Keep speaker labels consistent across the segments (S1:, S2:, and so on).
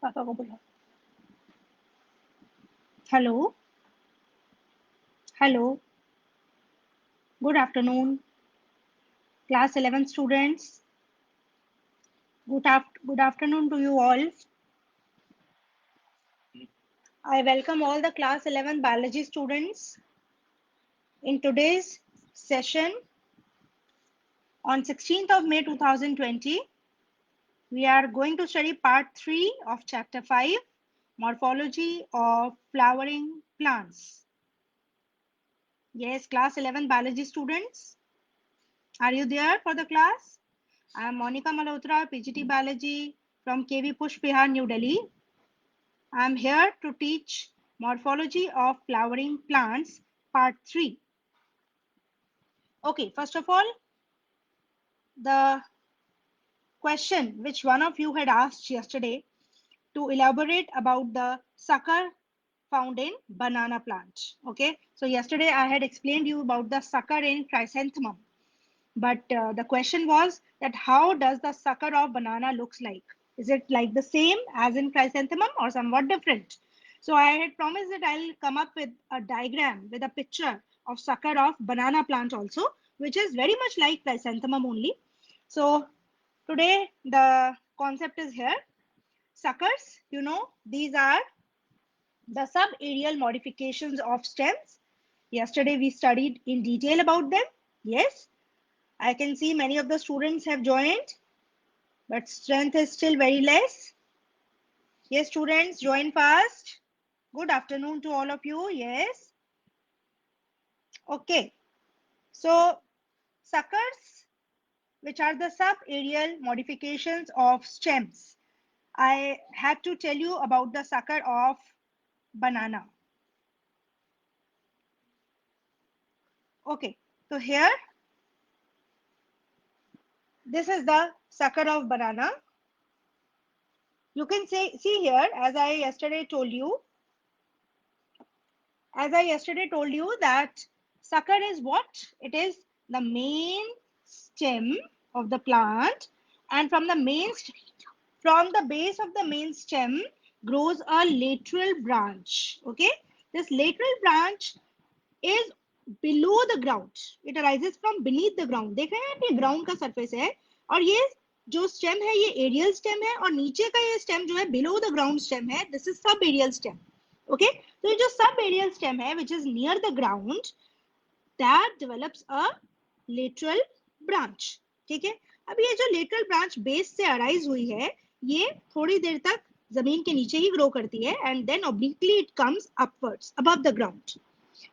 S1: पापा को बुला. Hello, hello. Good afternoon, class 11 students. Good afternoon to you all. I welcome all the class 11 biology students in today's session on 16th of May 2020. We are going to study part 3 of chapter 5, morphology of flowering plants. Yes, class 11 biology students, are you there for the class? I am Monica Malhotra, PGT Biology from KV Push Bihar, New Delhi. I am here to teach morphology of flowering plants, part 3. Okay, first of all, the question which one of you had asked yesterday to elaborate about the sucker found in banana plant. Okay, so yesterday I had explained you about the sucker in chrysanthemum. But the question was that how does the sucker of banana looks like? Is it like the same as in chrysanthemum or somewhat different? So I had promised that I'll come up with a diagram with a picture of sucker of banana plant also, which is very much like chrysanthemum only. So today the concept is here. Suckers, these are the subaerial modifications of stems. Yesterday we studied in detail about them. Yes, I can see many of the students have joined, but strength is still very less. Yes, students, join fast. Good afternoon to all of you. Yes. Okay. So, suckers, which are the subaerial modifications of stems. I had to tell you about the sucker of banana. Okay. So here, this is the sucker of banana. You can see here, as I yesterday told you, that sucker is what? It is the main stem of the plant, and from the base of the main stem grows a lateral branch. Okay, this lateral branch is below the ground. It arises from beneath the ground. देख रहे हैं आप, ये ground का surface है और ये जो stem है ये aerial stem है और नीचे का ये stem जो है below the ground stem है. This is subaerial stem. Okay, तो ये जो subaerial stem है which is near the ground, that develops a lateral branch. ठीक है, अब ये जो lateral branch base से arise हुई है ये थोड़ी देर तक जमीन के नीचे ही grow करती है and then obliquely it comes upwards above the ground.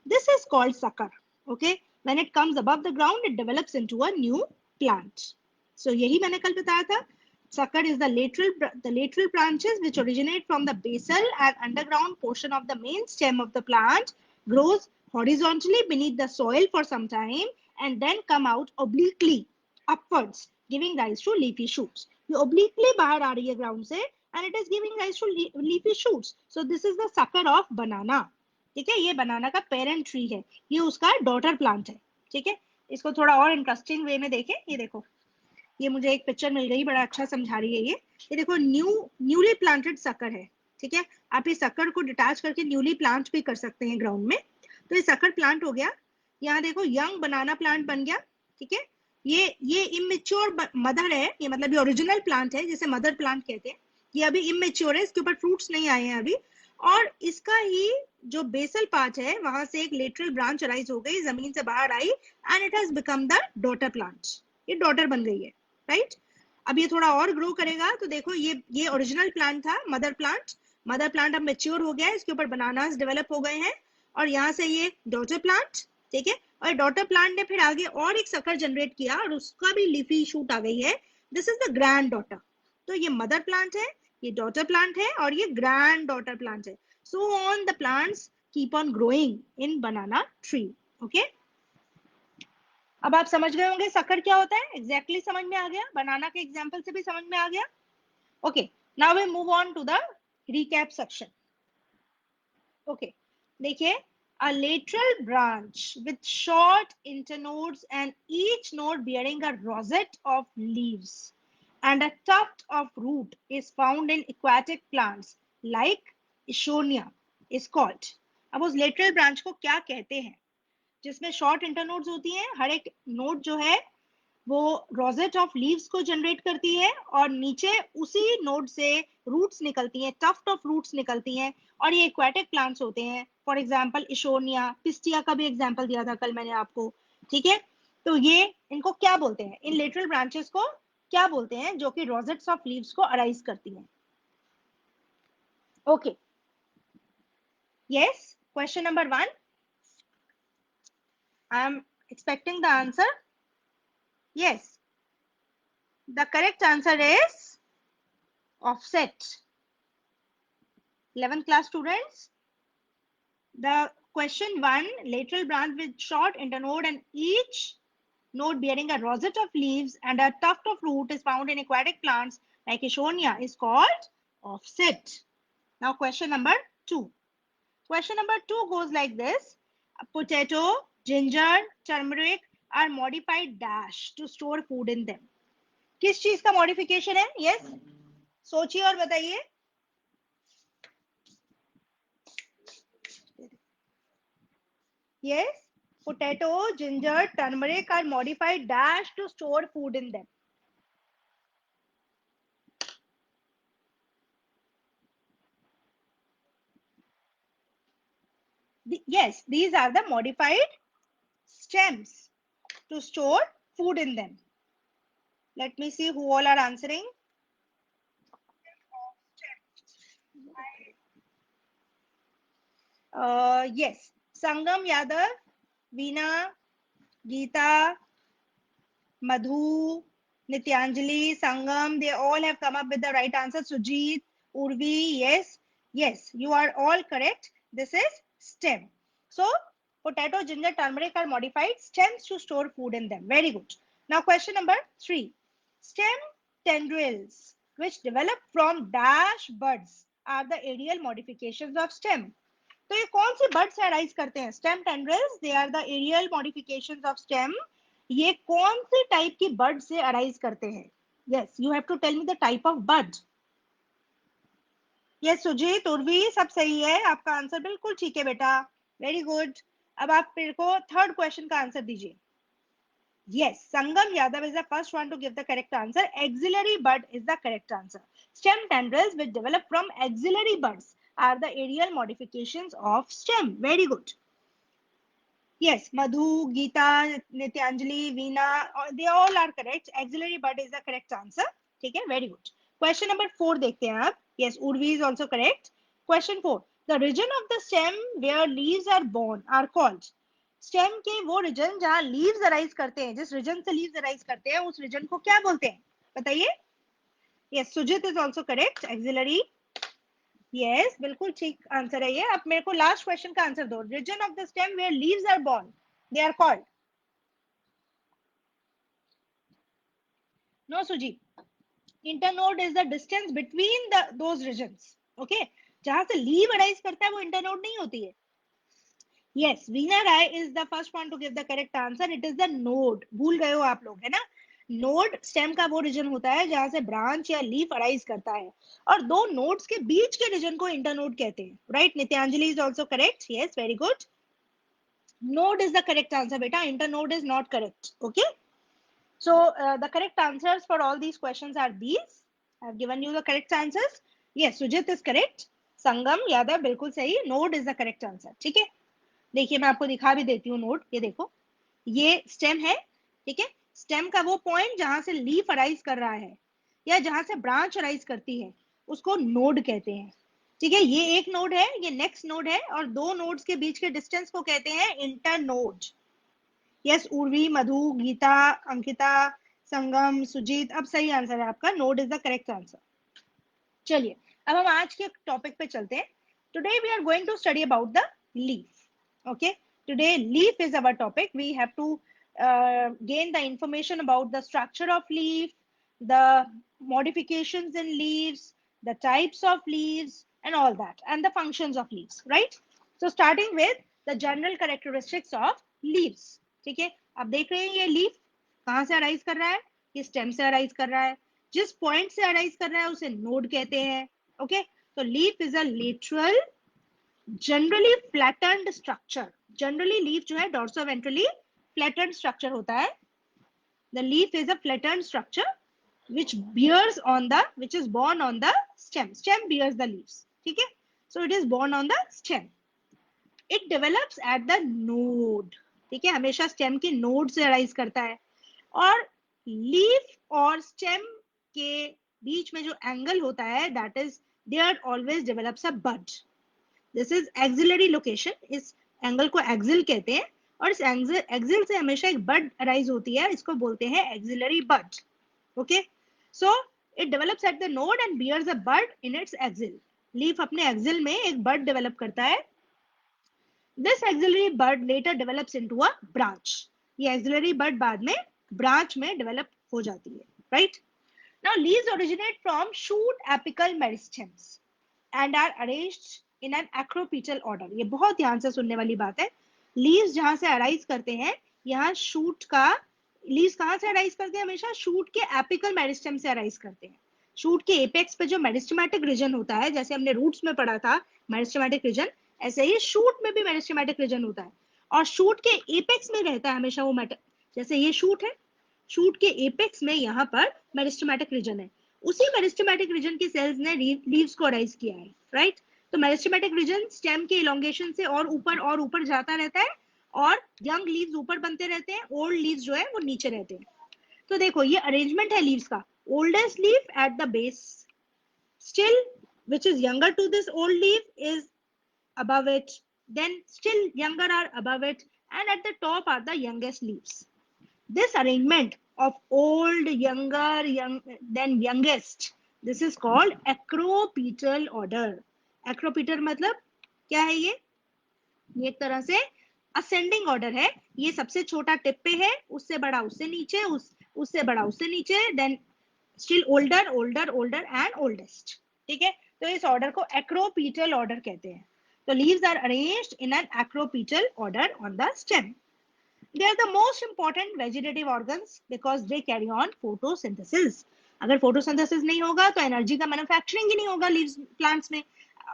S1: This is called sucker. Okay, when it comes above the ground it develops into a new plant. So यही मैंने कल बताया था. Sucker is the lateral branches which originate from the basal and underground portion of the main stem of the plant, grows horizontally beneath the soil for some time and then come out obliquely upwards, giving rise to leafy shoots. ये obliquely बाहर आ रही है ground से and it is giving rise to leafy shoots. So this is the sucker of banana. ठीक है, ये बनाना का parent tree है, ये उसका डॉटर प्लांट है. ठीक है, इसको थोड़ा और इंटरेस्टिंग वे में देखें. ये देखो, ये मुझे एक पिक्चर मिल गई, बड़ा अच्छा समझा रही है ये देखो न्यूली प्लांटेड सकर है. ठीक है, आप इस सकर को डिटैच करके न्यूली प्लांट भी कर सकते हैं ग्राउंड में. तो ये सकर प्लांट हो गया. यहाँ देखो यंग बनाना प्लांट बन गया. ठीक है, ये इमेच्योर मदर है, ये मतलब ये ओरिजिनल प्लांट है जिसे मदर प्लांट कहते हैं. ये अभी इमेच्योर है, इसके ऊपर फ्रूट्स नहीं आए हैं अभी. और इसका ही जो बेसल पार्ट है वहां से एक लेटरल ब्रांच अराइज हो गई, जमीन से बाहर आई and it has become the daughter plant. ये डॉटर बन गई है. राइट, अब ये थोड़ा और ग्रो करेगा तो देखो ये ओरिजिनल प्लांट था, मदर प्लांट अब मेच्योर हो गया है, इसके ऊपर बनानास डेवलप हो गए हैं और यहाँ से ये डॉटर प्लांट. ठीक है, और डॉटर प्लांट ने फिर आगे और एक सकर जनरेट किया और उसका भी लीफी शूट आ गई है. This is the grand daughter. तो ये मदर प्लांट है, ये डॉटर प्लांट है और ये ग्रैंड डॉटर प्लांट है. So on the plants keep on growing in banana tree. Okay, अब आप समझ गए होंगे सकर क्या होता है. एग्जैक्टली समझ में आ गया, बनाना के एग्जांपल से भी समझ में आ गया. Okay, now we move on to the recap section. Okay, देखिए, a lateral branch with short internodes and each node bearing a rosette of leaves. and a tuft of root is found in aquatic plants like Isonia is called. अब उस lateral branch को क्या कहते हैं, जिसमें short internodes होती हैं, हर एक नोड जो है वो रोजेट ऑफ लीव्स को जनरेट करती है और नीचे उसी नोड से रूट्स निकलती हैं, टफ्ट ऑफ रूट्स निकलती हैं, और ये एक्वेटिक प्लांट्स होते हैं. फॉर एग्जांपल इशोनिया, पिस्टिया का भी एग्जांपल दिया था कल मैंने आपको. ठीक है, तो ये इनको क्या बोलते हैं, इन लेटरल ब्रांचेस को क्या बोलते हैं जो कि रोजेट्स ऑफ लीव्स को अराइज करती हैं. Okay, yes, question number 1, I am expecting the answer. Yes, the correct answer is offset. 11th class students, the question 1, lateral branch with short internode and each node bearing a rosette of leaves and a tuft of root is found in aquatic plants like Isonia is called offset. Now question number 2. Question number 2 goes like this. A potato, ginger, turmeric are modified dash to store food in them. किस चीज का modification है? Yes, सोचिए और बताइए. Yes, potato, ginger, turmeric are modified dash to store food in them. Yes, these are the modified stems to store food in them. Let me see who all are answering. Yes, Sangam Yadav, Veena, Geeta, Madhu, Nityanjali, Sangam, they all have come up with the right answer. Sujit, Urvi, yes, yes, you are all correct. This is stem. So, potato, ginger, turmeric are modified stems to store food in them. Very good. Now, question number 3. Stem tendrils, which develop from dash buds, are the aerial modifications of stem. तो ये कौन सी bird से arise करते हैं? Stem tendrils, they are the aerial modifications of stem. ये कौन सी type की बर्ड से अराइज करते हैं? Yes, you have to tell me the type of bud. Yes Sujit, Urvi, सब सही है, आपका आंसर बिल्कुल ठीक है बेटा. Very good. अब आप मेरे को थर्ड क्वेश्चन का आंसर दीजिए. Yes, Sangam Yadav is the first one to give the correct answer. Axillary bud is the correct answer. Stem tendrils which develop from axillary buds are the aerial modifications of stem. Very good. Yes, Madhu, Geeta, Nityanjali, Veena, they all are correct. Axillary bud is the correct answer. Okay, very good. Question number 4 देखते हैं आप. Yes, Urvi is also correct. Question 4. The region of the stem where leaves are born are called. Stem के वो reason जहां leaves arise करते हैं, जिस reason से लीव्स अराइज करते हैं, उस रीजन को क्या बोलते हैं? बताइए. Yes, Sujit is also correct. Axillary. Yes, बिल्कुल ठीक आंसर है ये. अब मेरे को लास्ट क्वेश्चन का आंसर दो. Reason of the stem where leaves are born, they are called. No Suji, internode is the distance between the those regions. Okay, जहां से लीव अराइज करता है वो इंटरनोड नहीं होती है. Yes, Veena Rai is the first one to give the correct answer. It is the node. भूल गए हो आप लोग, है ना? नोड स्टेम का वो रीजन होता है जहां से ब्रांच या लीफ अराइज करता है, और दो नोड्स के बीच के रीजन को इंटरनोड कहते हैं. Right, Nityanjali is also correct. Yes, very good. Node is the correct answer, beta. Internode is not correct. Okay. So the correct answers for all these questions are these. I have given you the correct answers. Yes, Sujit is correct. Sangam Yadav बिल्कुल सही. Node is the correct answer. ठीक है. देखिए मैं आपको दिखा भी देती हूँ नोड. ये देखो, ये स्टेम है. ठीक है, स्टेम का वो पॉइंट जहां से लीफ अराइज कर रहा है या जहां से ब्रांच अराइज करती है उसको नोड कहते हैं. ठीक है, ये एक नोड है, ये नेक्स्ट नोड है, और दो नोड्स के बीच के डिस्टेंस को कहते हैं इंटरनोड. यस, उर्वी, मधु, गीता, अंकिता, संगम, सुजीत, अब सही आंसर है आपका. Node is the correct answer. चलिए अब हम आज के टॉपिक पे चलते हैं. Today we are going to study about the leaf. Okay, today leaf is our topic. We have to gain the information about the structure of leaf, the modifications in leaves, the types of leaves, and all that, and the functions of leaves, right? So starting with the general characteristics of leaves. ठीक है, अब देख रहे हैं ये leaf कहाँ से arise कर रहा है? ये स्टेम से अराइज कर रहा है. जिस पॉइंट से अराइज कर रहा है उसे नोड कहते हैं. ओके, तो leaf is a lateral generally flattened structure. Generally leaf जो है डॉर्सोवेंट्रली फ्लैटेंड स्ट्रक्चर होता है. The leaf is a flattened structure which is born on the stem. Stem bears the leaves. ठीक है? So it is born on the stem. It develops at the node. ठीक है? हमेशा stem के node से arise करता है. और leaf और stem के बीच में जो angle होता है, that is there always develops a bud. This is axillary location. इस angle को axial कहते हैं. और इस एक्सिल से हमेशा एक बड अराइज होती है, इसको बोलते हैं axillary bud. Okay, so it develops at the node and bears a bud in its axil. Leaf अपने एक्सिल में एक बड डेवलप करता है. This axillary bud later develops into a branch. ये एक्सिलरी बड बाद में ब्रांच में develop हो जाती है. Right, now leaves originate from shoot apical meristems and are arranged in an acropetal order. ये बहुत ध्यान से सुनने वाली बात है. लीव्स जहां से अराइज करते हैं, यहाँ शूट का लीव्स कहां से अराइज करते हैं? हमेशा शूट के एपिकल मेरिस्टेम से अराइज करते हैं. शूट के एपेक्स पे जो मेरिस्टेमेटिक रीजन होता है, जैसे हमने रूट्स में पढ़ा था मेरिस्टेमेटिक रीजन, ऐसे ही शूट में भी मेरिस्टेमेटिक रीजन होता है. और शूट के एपेक्स में रहता है हमेशा वो जैसे ये शूट है, शूट के एपेक्स में यहाँ पर मेरिस्टेमेटिक रीजन है. उसी मेरिस्टेमेटिक रीजन के सेल्स ने लीव्स को अराइज किया है. राइट, तो मेरिस्टेमेटिक रीजन स्टेम के इलोंगेशन से और ऊपर जाता रहता है और यंग लीव्स ऊपर बनते रहते हैं, ओल्ड लीव्स जो है वो नीचे रहते हैं. तो देखो ये अरेंजमेंट है लीव्स का. Oldest leaf at the base, still which is younger to this old leaf is above it, then still younger are above it, and at the top are the youngest leaves. This arrangement of old, younger, then youngest, this is called acropetal order. Acropetal मतलब क्या है ये एक तरह से ascending order है. ये सबसे छोटा टिप पे है, उससे बड़ा उससे नीचे, उससे बड़ा उससे नीचे, then still older older older and oldest. ठीक है, तो इस ऑर्डर को एक्रोपीटल ऑर्डर कहते हैं. तो leaves are arranged in an acropetal order on the stem. They are the most important vegetative organs because they carry on photosynthesis. अगर photosynthesis नहीं होगा तो एनर्जी का मैन्युफैक्चरिंग ही नहीं होगा लीव्स प्लांट्स में.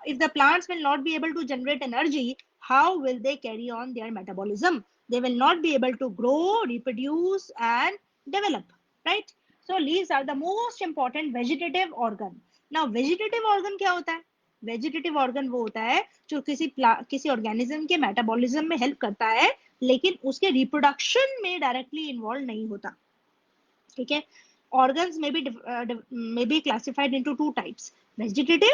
S1: If the plants will not be able to generate energy, how will they carry on their metabolism? They will not be able to grow, reproduce and develop. Right? So leaves are the most important vegetative organ. Now vegetative organ क्या होता है? Vegetative organ वो होता है जो किसी organism के metabolism में हेल्प करता है, लेकिन उसके रिप्रोडक्शन में डायरेक्टली इन्वॉल्व नहीं होता. ठीक है, ऑर्गन्स में be classified into two types, vegetative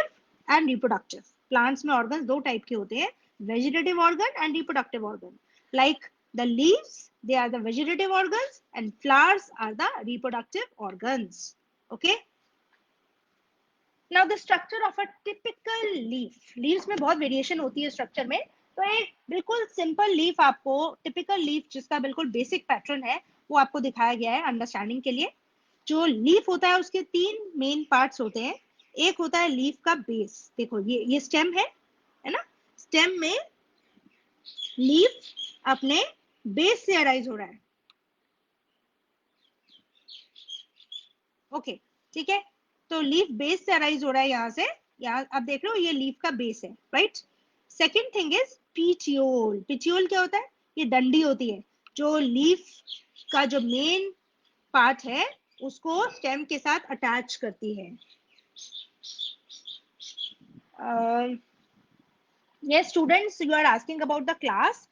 S1: and reproductive. Plants में ऑर्गन्स दो टाइप के होते हैं, vegetative organ and reproductive organ. Like the leaves, they are the vegetative organs and flowers are the reproductive organs. Okay, now the structure of a typical leaf. Leaves में बहुत variation होती है structure में. तो एक बिल्कुल सिंपल लीफ आपको, typical leaf जिसका बिल्कुल बेसिक पैटर्न है, वो आपको दिखाया गया है अंडरस्टैंडिंग के लिए. जो लीफ होता है उसके तीन मेन पार्ट्स होते हैं. एक होता है लीफ का बेस. देखो ये स्टेम है ना. स्टेम में लीफ अपने बेस से अराइज हो रहा है. ओके, ठीक है, तो लीफ बेस से अराइज हो रहा है. यहाँ से यहाँ आप देख रहे हो ये लीफ का बेस है. Right, second thing is petiole. Petiole क्या होता है? ये डंडी होती है जो लीफ का जो मेन पार्ट है उसको स्टेम के साथ अटैच करती है. Yes, students, you are asking about the class.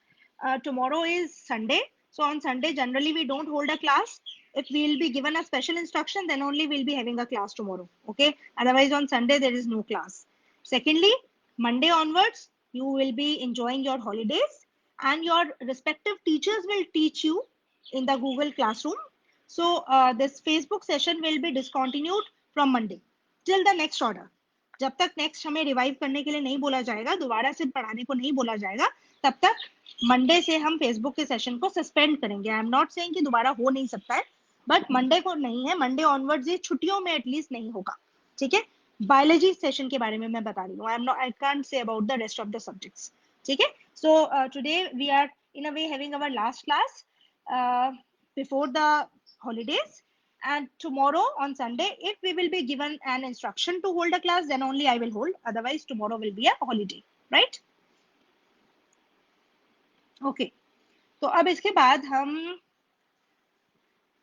S1: Tomorrow is Sunday. So on Sunday, generally we don't hold a class. If we'll be given a special instruction, then only we'll be having a class tomorrow. Okay. Otherwise, on Sunday, there is no class. Secondly, Monday onwards, you will be enjoying your holidays and your respective teachers will teach you in the Google Classroom. So this Facebook session will be discontinued from Monday till the next order. जब तक next हमें revive करने के लिए नहीं बोला जाएगा, दोबारा से पढ़ाने को नहीं बोला जाएगा, तब तक मंडे से हम फेसबुक के सेशन को सस्पेंड करेंगे. आई एम नॉट सेइंग कि दोबारा हो नहीं सकता है, बट मंडे को नहीं है. मंडे ऑनवर्ड्स ये छुट्टियों में एटलीस्ट नहीं होगा. ठीक है, बायोलॉजी सेशन के बारे में मैं बता रही हूँ. I can't say about the rest of the subjects. ठीक है, so today we are in a way having our last class before the holidays. And tomorrow on Sunday, if we will be given an instruction to hold a class, then only I will hold. Otherwise, tomorrow will be a holiday, right? Okay. तो अब इसके बाद हम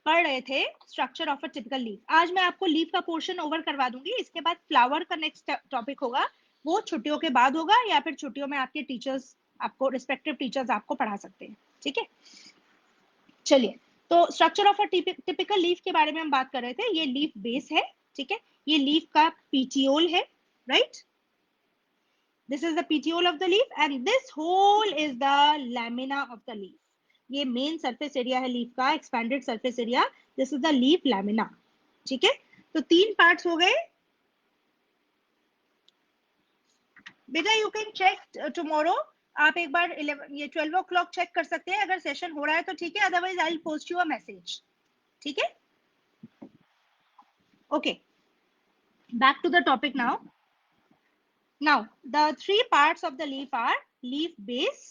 S1: पढ़ रहे थे structure of a typical leaf. आज मैं आपको लीफ का पोर्शन ओवर करवा दूंगी। इसके बाद फ्लावर का नेक्स्ट टॉपिक होगा, वो छुट्टियों के बाद होगा, या फिर छुट्टियों में आपके टीचर्स आपको रिस्पेक्टिव टीचर्स आपको पढ़ा सकते हैं। ठीक है, चलिए। तो structure of a typical leaf के बारे में हम बात कर रहे थे। ये लीफ बेस है, ठीक है, ये लीफ का पीटियोल है, right. This is the petiole of the leaf and this whole is the lamina of the leaf. ये मेन सरफेस एरिया है लीफ का, expanded surface area. This is the leaf lamina, ठीक है। तो तीन parts हो गए बेटा। यू कैन चेक टुमारो, आप एक बार 12 o'clock चेक कर सकते हैं। अगर सेशन हो रहा है तो ठीक है, otherwise I will post you a message, ठीक है। Okay, back to the topic now. Now the three parts of the leaf are leaf base,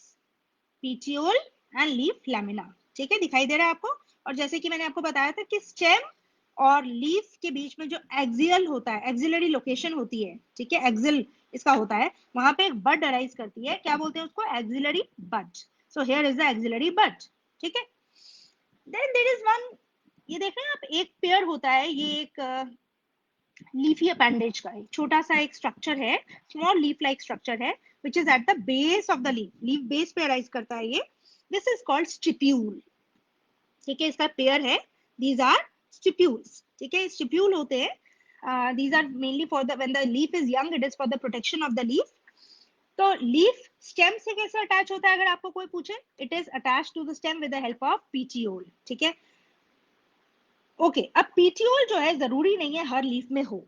S1: petiole and leaf lamina, ठीक है, दिखाई दे रहा है आपको। और जैसे कि मैंने आपको बताया था कि स्टेम और लीफ के बीच में जो एक्सियल होता है, एक्सिलरी लोकेशन होती है, ठीक है, एक्सिल इसका होता है, वहां पे एक बड अराइज करती है। क्या बोलते हैं उसको? Axillary bud. So here is the axillary bud, ठीक है। देन देयर इज वन, ये देख रहे हैं आप, एक पेयर होता है, ये एक लीफी अपेंडेज का एक छोटा सा एक स्ट्रक्चर है, स्मॉल लीफ लाइक स्ट्रक्चर है, which is at the base of the leaf, leaf base पे अराइज करता है ये। दिस इज कॉल्ड स्टिप्यूल, ठीक है, इसका पेयर है। दीज आर स्टिप्यूल्स, ठीक है, स्टिप्यूल होते हैं। These are mainly for the when the leaf is young, it is for the protection of the leaf. तो लीफ स्टेम से कैसे अटैच होता है अगर आपको कोई पूछे? It is attach to the stem with the help of petiole, ठीक है। ओके, अब पीटियोल जो है जरूरी नहीं है हर लीफ में हो।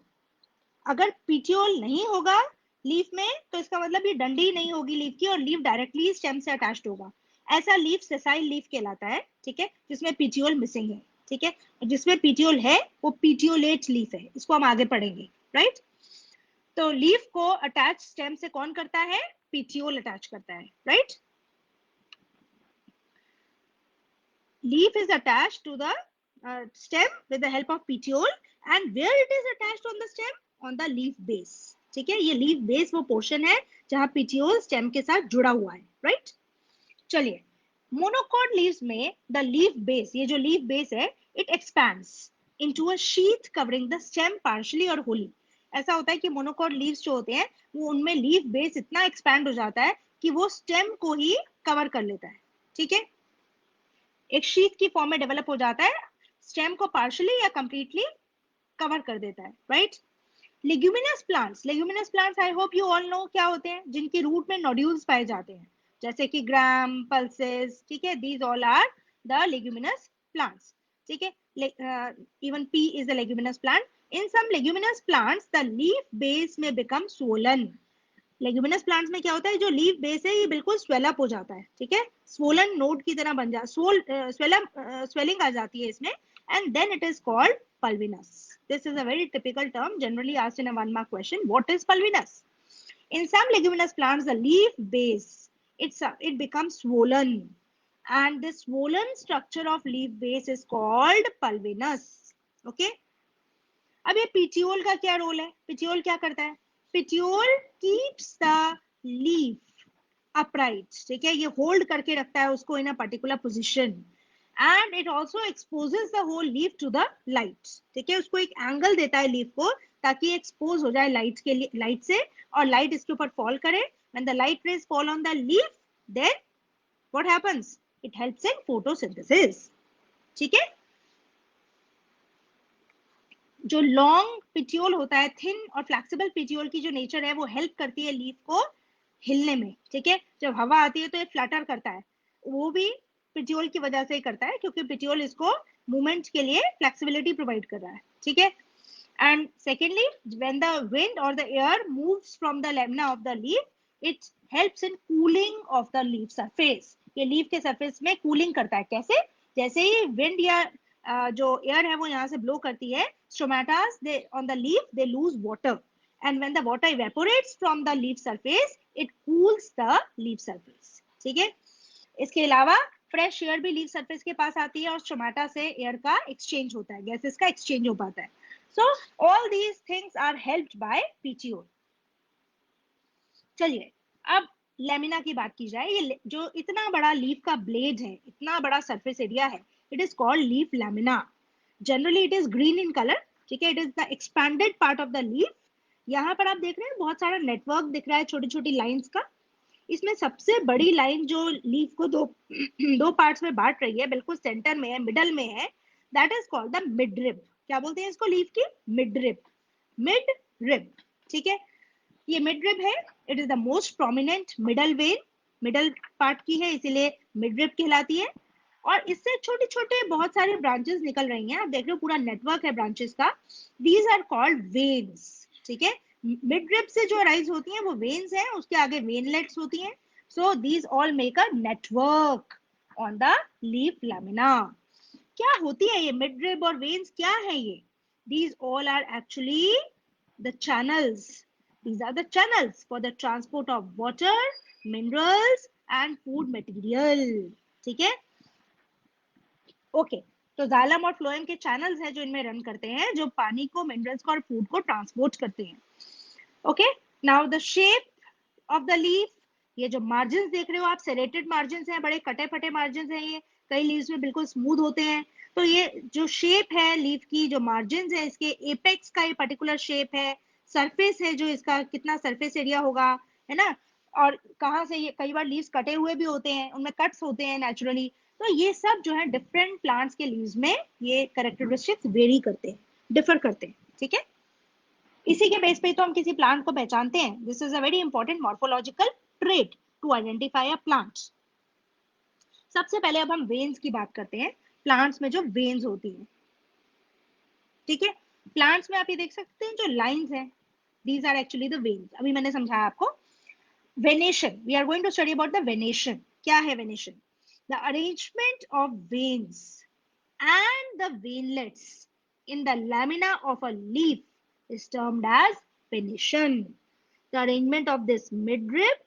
S1: अगर पीटियोल नहीं होगा लीफ में तो इसका मतलब ये डंडी नहीं होगी लीफ की और लीफ डायरेक्टली स्टेम से अटैच्ड होगा। ऐसा लीफ सेसाइल लीफ कहलाता है, ठीक है, जिसमें पीटियोल मिसिंग है, ठीक है। जिसमें पीटियोल है वो पीटियोलेट लीफ है, इसको हम आगे पढ़ेंगे, राइट। तो लीफ को अटैच स्टेम से कौन करता है? पीटियोल अटैच करता है, right. Leaf is attached to the stem with the help of petiole, and where it is attached on the stem? On the leaf base, ठीक है। ये लीफ बेस वो पोर्शन है जहां पिटियोल स्टेम के साथ जुड़ा हुआ है, राइट। चलिए, मोनोकॉट लीव्स में द लीफ बेस, ये जो लीफ बेस है, it expands into a sheath covering the stem partially और होली। ऐसा होता है कि मोनोकॉट लीव्स जो होते हैं वो उनमें लीफ बेस इतना एक्सपैंड हो जाता है कि वो स्टेम को ही कवर कर लेता है, ठीक है, एक शीट की फॉर्म में डेवलप हो जाता है, स्टेम को पार्शियली या कंप्लीटली कवर कर देता है, right. Leguminous plants I hope you all know क्या होते हैं, जिनकी रूट में नोड्यूल्स पाए जाते हैं, जैसे कि ग्राम, पल्सेस, ठीक है, these all are the leguminous plants, ठीक है। Even pea is the leguminous plant. In some leguminous plants the leaf base में बिकम स्वोलन। लेग्यूमिनस प्लांट्स में क्या होता है, जो लीफ बेस है ये बिल्कुल स्वेलअप हो जाता है, ठीक है, स्वोलन नोड की तरह बन जा स्वेलिंग आ जाती है इसमें, and then it is called pulvinus. This is a very typical term generally asked in a 1 mark question, what is pulvinus? In some leguminous plants the leaf base it becomes swollen, and this swollen structure of leaf base is called pulvinus, okay। अब ये petiole का क्या role है? Petiole क्या करता है? Petiole keeps the leaf upright, ठीक है, ये होल्ड करके रखता है उसको in a particular position, and it also exposes the whole leaf to the light, ठीक है, उसको एक एंगल देता है लीफ को ताकि एक्सपोज हो जाए लाइट के लिए, लाइट से, और लाइट इसके ऊपर फॉल करे। When the light rays fall on the leaf, then what happens? It helps in photosynthesis, ठीक है। जो लॉन्ग पिटियोल होता है, थिन और फ्लेक्सिबल पिटियोल की जो नेचर है वो हेल्प करती है लीफ को हिलने में, ठीक है। जब हवा आती है तो ये फ्लटर करता है, वो भी पिटियोल की वजह से ही करता है, क्योंकि पिटियोल इसको मूवमेंट के लिए फ्लेक्सिबिलिटी प्रोवाइड कर रहा है, ठीक है। And secondly, when the wind और the air moves from the lamina of the leaf, it helps in cooling of the leaf surface. ये लीफ के सरफेस में कूलिंग करता है, कैसे? जैसे ही विंड या जो एयर है वो यहाँ से ब्लो करती है, stomatas they on the leaf they lose water, and when the water evaporates from the leaf surface it cools the leaf surface, ठीक है। इसके अलावा फ्रेश एयर भी लीफ सरफेस के पास आती है और स्टोमेटा से एयर का एक्सचेंज होता है, गैसेस का एक्सचेंज हो पाता है. So all these things are helped by petiole. चलिए अब लेमिना की बात की जाए. ये जो इतना बड़ा लीफ का ब्लेड है, इतना बड़ा सरफेस एरिया है, it is called leaf lamina. Generally it is green in colour. ठीक है, it is the expanded part of the leaf. यहाँ पर आप देख रहे हैं बहुत सारा नेटवर्क दिख रहा है छोटी छोटी लाइंस का. इसमें सबसे बड़ी लाइन जो लीफ को दो दो पार्ट्स में बांट रही है, बिल्कुल सेंटर में है, मिडल में है, that is called the mid rib. क्या बोलते हैं इसको? लीफ की मिड रिब. Mid rib. ठीक है, ये मिड रिब है. It is the most prominent middle when. Middle part की है इसीलिए मिड रिब कहलाती है. और इससे छोटे छोटे बहुत सारे ब्रांचेस निकल रही हैं. आप देख रहे हो पूरा नेटवर्क है ब्रांचेस का. These are called veins. ठीक है, मिड रिब से जो अराइज होती हैं वो वेन्स हैं, उसके आगे वेनलेट्स होती हैं. So these all make a network on the leaf lamina. क्या होती है ये मिड रिब और वेन्स? क्या है ये? These all are actually the channels. These are the channels for the transport of water, minerals and food material. ठीक है, ओके. तो जाइलम और फ्लोएम के चैनल्स हैं जो इनमें रन करते हैं, जो पानी को, मिनरल्स को और फूड को ट्रांसपोर्ट करते हैं. Okay, now the shape of the leaf. ये जो मार्जिन देख रहे हो आप, सेरेटेड मार्जिन हैं, बड़े कटे फटे मार्जिन हैं ये. कई लीव्स में बिल्कुल स्मूथ होते हैं. तो ये जो शेप है लीफ की, जो मार्जिन है इसके, एपेक्स का ये पर्टिकुलर शेप है. सरफेस है जो इसका, कितना सरफेस एरिया होगा, है ना. और कहाँ से ये, कई बार लीव्स कटे हुए भी होते हैं, उनमें कट्स होते हैं नेचुरली. तो ये सब जो है डिफरेंट प्लांट्स के लीव्स में ये कैरेक्टरिस्टिक्स वेरी करते हैं, डिफर करते हैं. ठीक है, इसी के बेस पे तो हम किसी प्लांट को पहचानते हैं. This is a very important morphological trait to identify a plant. सबसे पहले अब हम वेन्स की बात करते हैं. प्लांट्स में जो वेन्स होती हैं, ठीक है, प्लांट्स में आप ये देख सकते हैं जो लाइंस हैं, these are actually the veins. अभी मैंने समझाया आपको. Venation, we are going to study about the venation. क्या है venation? The arrangement of veins and the veinlets in the lamina of a leaf is termed as venation. The arrangement of this midrib,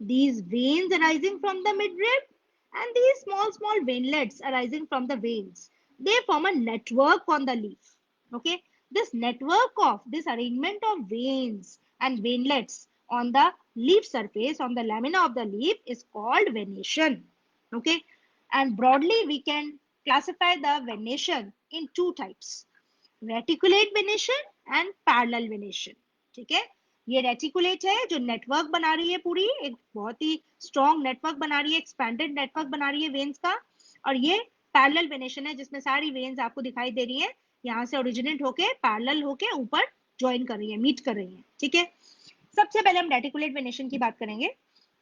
S1: these veins arising from the midrib, and these small veinlets arising from the veins, they form a network on the leaf. Okay, this network of this arrangement of veins and veinlets on the leaf surface, on the lamina of the leaf, is called venation. Okay, and broadly we can classify the venation in two types: reticulate venation and parallel venation. ठीक है, ये reticulate है जो network बना रही है, पूरी एक बहुत ही स्ट्रॉन्ग नेटवर्क बना रही है, एक्सपैंडेड नेटवर्क बना रही है वेन्स का. और ये पैरेलल वेनेशन है जिसमें सारी वेन्स आपको दिखाई दे रही है, यहाँ से ओरिजिनेट होके पैरेलल होके ऊपर ज्वाइन कर रही है, मीट कर रही है. ठीक है, सबसे पहले हम रेटिकुलेट वेनेशन की बात करेंगे.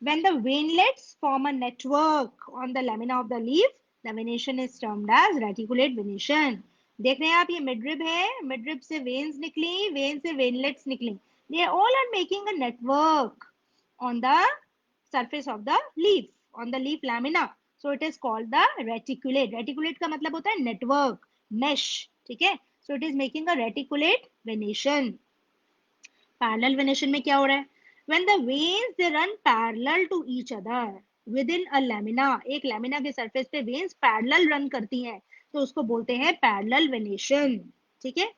S1: When the veinlets form a network on the lamina of the leaf, the venation is termed as reticulate venation. देख रहे हैं आप, ये मिडरिब है, मिडरिब से वेन्स निकली, वेन से वेनलेट्स निकली. They all are making a network on the surface of the leaf, on the leaf lamina. So it is called the reticulate. Reticulate का मतलब होता है network, mesh. ठीक है, so it is making a reticulate venation. Parallel venation में क्या हो रहा है? When the veins they run parallel to each other within a lamina, एक लैमिना के सरफेस पे वेन्स पैरेलल रन करती हैं, तो उसको बोलते हैं पैरेलल वेनेशन. ठीक है,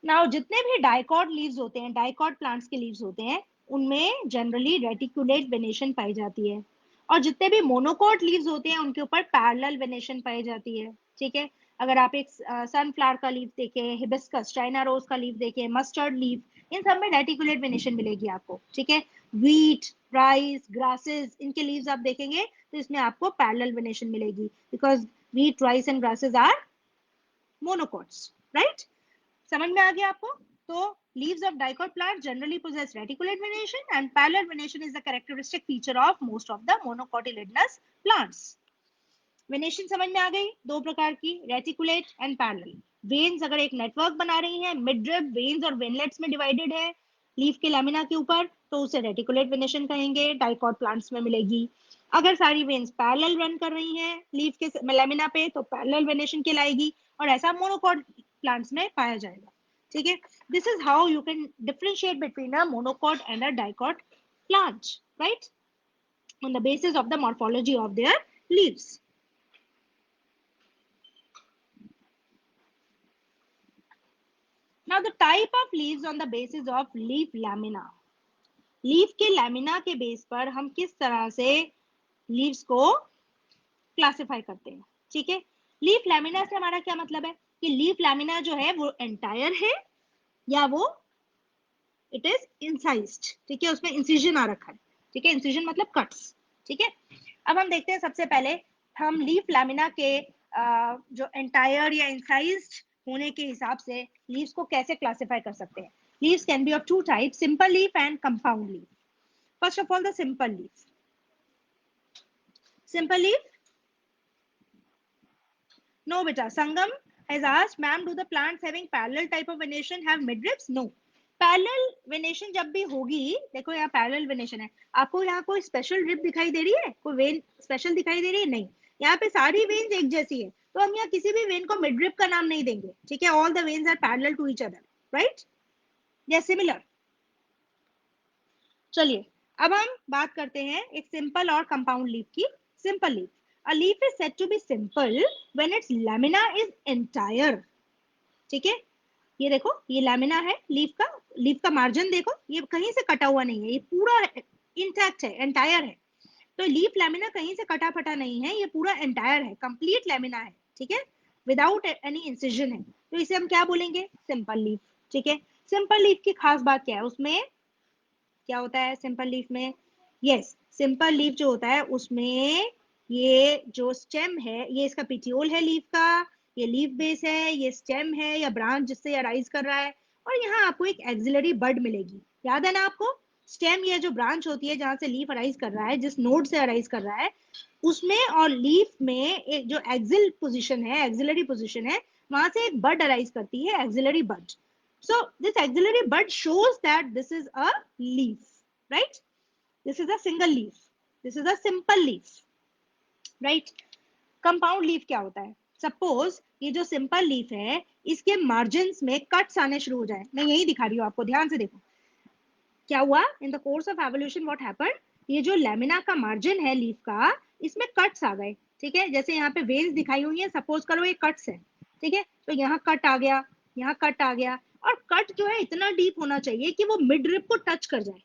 S1: नाउ जितने भी डाइकॉट लीव्स होते हैं, डाइकॉट प्लांट्स के लीव्स होते हैं, उनमें जनरली रेटिकुलेट वेनेशन पाई जाती है. और जितने भी मोनोकोट लीव्स होते हैं उनके ऊपर पैरेलल वेनेशन पाई जाती है. ठीक है, अगर आप एक सनफ्लावर का लीफ देखें, हिबिस्कस, चाइना रोज का लीफ देखें, मस्टर्ड लीफ, इन सब में रेटिकुलेट वेनेशन मिलेगी आपको. ठीक है, व्हीट, राइस, ग्रासेस, इनके लीव्स आप देखेंगे तो इसमें आपको पैरेलल वेनेशन मिलेगी, because wheat, rice and grasses are monocots. Right, समझ में आ गया आपको? तो leaves of dicot plant generally possess reticulate venation and parallel venation is the characteristic feature of most of the monocotyledonous plants. Venation समझ में आ गई, दो प्रकार की, रेटिकुलेट एंड पैरेलल. वेन्स अगर एक नेटवर्क बना रही हैं, मिडरिब वेन्स और वेनलेट्स में डिवाइडेड है लीफ के लैमिना के ऊपर, तो उसे रेटिकुलेट वेनेशन कहेंगे, डाइकॉट प्लांट्स में मिलेगी. अगर सारी वेन्स पैरेलल रन कर रही हैं लीफ के लैमिना पे, तो पैरेलल वेनेशन कहलाएगी, और ऐसा मोनोकॉट प्लांट्स में पाया जाएगा. ठीक है, this is how you can differentiate between a monocot and a dicot plant, right, on the basis of the morphology of their leaves. Now the type of leaves on the basis of leaf lamina. Leaf के lamina के base पर हम किस तरह से leaves को classify करते हैं, ठीक है। लीफ लैमिना से हमारा क्या मतलब है कि लीफ लैमिना जो है वो एंटायर है या वो इट इज इंसाइज्ड, ठीक है, उसमें इंसिजन आ रखा है, ठीक है, इंसिजन मतलब कट्स, ठीक है। अब हम देखते हैं सबसे पहले हम लीफ लैमिना के जो एंटायर या इंसाइज्ड होने के हिसाब से लीव्स को कैसे क्लासिफाई कर सकते हैं। Leaves can be of two types, simple leaf and compound leaf. First of all the simple leaf. Simple leaf? No, beta. Sangam has asked, ma'am, do the plants having parallel type of venation have midribs? No. Parallel venation जब भी होगी, देखो यहाँ parallel venation है, आपको यहाँ कोई special rib दिखाई दे रही है, कोई वेन स्पेशल दिखाई दे रही है? नहीं, यहाँ पे सारी वेन्स एक जैसी है, तो हम यहाँ किसी भी वेन को मिडरिब का नाम नहीं देंगे, ठीक है। All the veins are parallel to each other, right, they are similar. चलिए अब हम बात करते हैं एक सिंपल और कंपाउंड लीफ की। Simple leaf, a leaf is said to be simple when its lamina is entire, ठीक है। ये देखो ये लैमिना है लीफ का मार्जिन देखो, ये कहीं से कटा हुआ नहीं है, ये पूरा इंटैक्ट है, एंटायर है। तो लीफ लैमिना कहीं से कटा फटा नहीं है, ये पूरा एंटायर है, कंप्लीट लैमिना है, ठीक है, विदाउट एनी इंसिजन है, तो इसे हम क्या बोलेंगे? सिंपल लीफ, ठीक है। सिंपल लीफ की खास बात क्या है, उसमें क्या होता है सिंपल लीफ में? यस, सिंपल लीफ जो होता है उसमें ये जो स्टेम है, ये इसका पिटियोल है लीफ का, ये लीफ बेस है, ये स्टेम है या ब्रांच जिससे अराइज कर रहा है, और यहाँ आपको एक एक्सिलरी बड मिलेगी। याद है ना आपको, स्टेम ये जो ब्रांच होती है जहां से लीफ अराइज कर रहा है, जिस नोड से अराइज कर रहा है उसमें, और लीफ में एक जो एक्सिल पोजीशन है, एक्सिलरी पोजीशन है, वहां से एक बड अराइज करती है, axillary bud. So this axillary bud shows that this is a leaf, right? This is a single leaf. This is a simple leaf, right? Compound leaf क्या होता है? Suppose ये जो simple leaf है, इसके margins में cuts आने शुरू हो जाए। मैं यही दिखा रही हूँ आपको, ध्यान से देखो क्या हुआ। In the course of evolution what happened? ये जो लेमिना का मार्जिन है लीफ का, इसमें कट्स आ गए, ठीक है। जैसे यहाँ पे वेन्स दिखाई हुई है, सपोज करो ये कट्स है, ठीक है, तो यहाँ कट आ गया, यहाँ कट आ गया, और कट जो है इतना डीप होना चाहिए कि वो मिड रिब को टच कर जाए।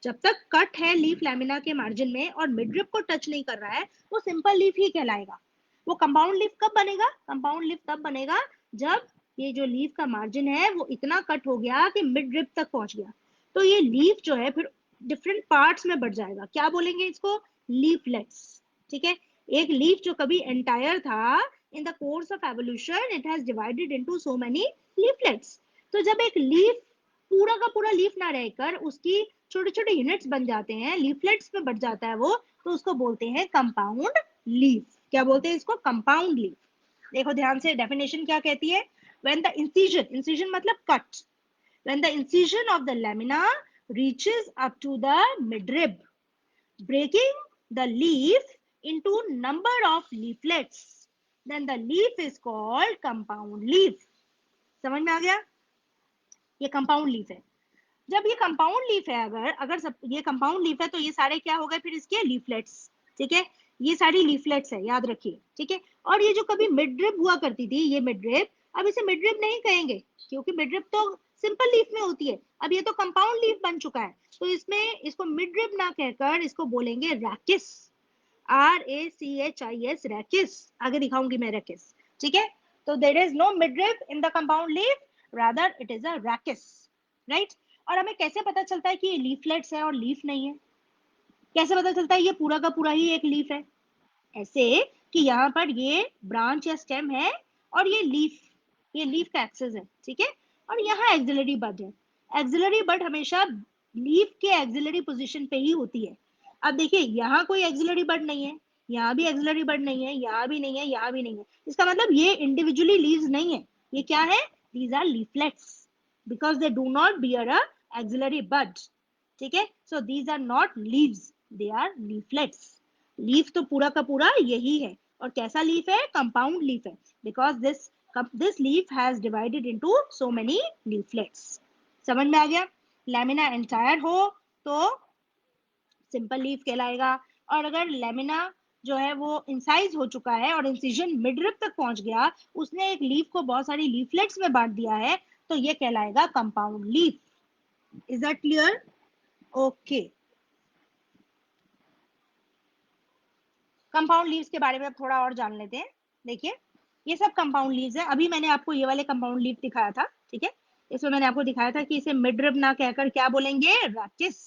S1: जब तक कट है लीफ लैमिना के मार्जिन में और मिड रिब को टच नहीं कर रहा है, वो सिंपल लीफ ही कहलाएगा। वो कंपाउंड लीफ कब बनेगा? कंपाउंड लीफ तब बनेगा जब ये जो लीफ का मार्जिन है वो इतना कट हो गया कि मिड रिब तक पहुंच गया, तो ये लीफ जो है फिर डिफरेंट पार्ट्स में बढ़ जाएगा। क्या बोलेंगे इसको? लीफलेट्स, ठीक है। एक लीफ जो कभी एंटायर था, in the course of evolution it has divided into so many leaflets. तो जब एक लीफ पूरा का पूरा लीफ ना रहकर उसकी छोटे छोटे यूनिट्स बन जाते हैं, लीफलेट्स में बढ़ जाता है वो, तो उसको बोलते हैं कंपाउंड लीफ। क्या बोलते हैं इसको? Compound leaf. देखो ध्यान से, डेफिनेशन क्या कहती है? व्हेन द इंसिजन मतलब cut, when the incision of the lamina reaches up to the midrib, breaking the leaf into number of leaflets, then the leaf is called compound leaf. समझ में आ गया? ये कंपाउंड लीफ है। जब ये compound leaf है, अगर अगर सब ये कंपाउंड लीफ है, तो ये सारे क्या हो गए फिर इसके? लीफलेट्स, ठीक है। ये सारी लीफलेट्स है, याद रखिए, ठीक है। और ये जो कभी मिडरिब हुआ करती थी, ये मिडरिब, अब इसे मिडरिब नहीं कहेंगे, क्योंकि मिडरिब तो सिंपल लीफ में होती है, अब ये तो कंपाउंड लीफ बन चुका है, तो इसमें इसको मिडरिब ना कहकर इसको बोलेंगे रैकिस, RACHIS, रैकिस। आगे दिखाऊंगी मैं रैकिस, ठीक है। तो there is no midrib in the compound leaf, rather it is a rachis, right. और हमें कैसे पता चलता है कि ये लीफलेट्स है और लीफ नहीं है? कैसे पता चलता है ये पूरा का पूरा ही एक लीफ है? ऐसे कि यहाँ पर ये ब्रांच या स्टेम है और ये लीफ का एक्सेस है, ठीक है, और यहाँ एक्सिलरी बड है। एक्सिलरी बड हमेशा लीफ के एक्सिलरी पोजीशन पे ही होती है। अब देखिए यहाँ कोई एक्सिलरी बड नहीं है, यहाँ भी एक्सिलरी बड नहीं है, यहाँ भी नहीं है, यहाँ भी नहीं है, इसका मतलब ये इंडिविजुअली लीव्स नहीं है, ये क्या है? These are leaflets, because they do not bear a axillary bud, ठीक है। so these are not leaves, they are leaflets. Leaf तो पूरा का पूरा यही है, और कैसा लीफ है? कंपाउंड लीफ है, because this leaf has divided into so many leaflets. समझ में आ गया? लैमिना एंटायर हो तो सिंपल लीफ कहलाएगा, और अगर लेमिना जो है वो इंसाइज हो चुका है और इंसिजन मिडरिप तक पहुंच गया, उसने एक लीफ को बहुत सारी लीफलेट्स में बांट दिया है, तो ये कहलाएगा compound leaf. Is that clear? Okay, compound leaves के बारे में अब थोड़ा और जान लेते हैं। देखिए, ये सब कंपाउंड लीव्स है। अभी मैंने आपको ये वाले कंपाउंड लीव दिखाया था, ठीक है। इसमें मैंने आपको दिखाया था कि इसे मिडरिब ना कहकर क्या बोलेंगे, रैकिस।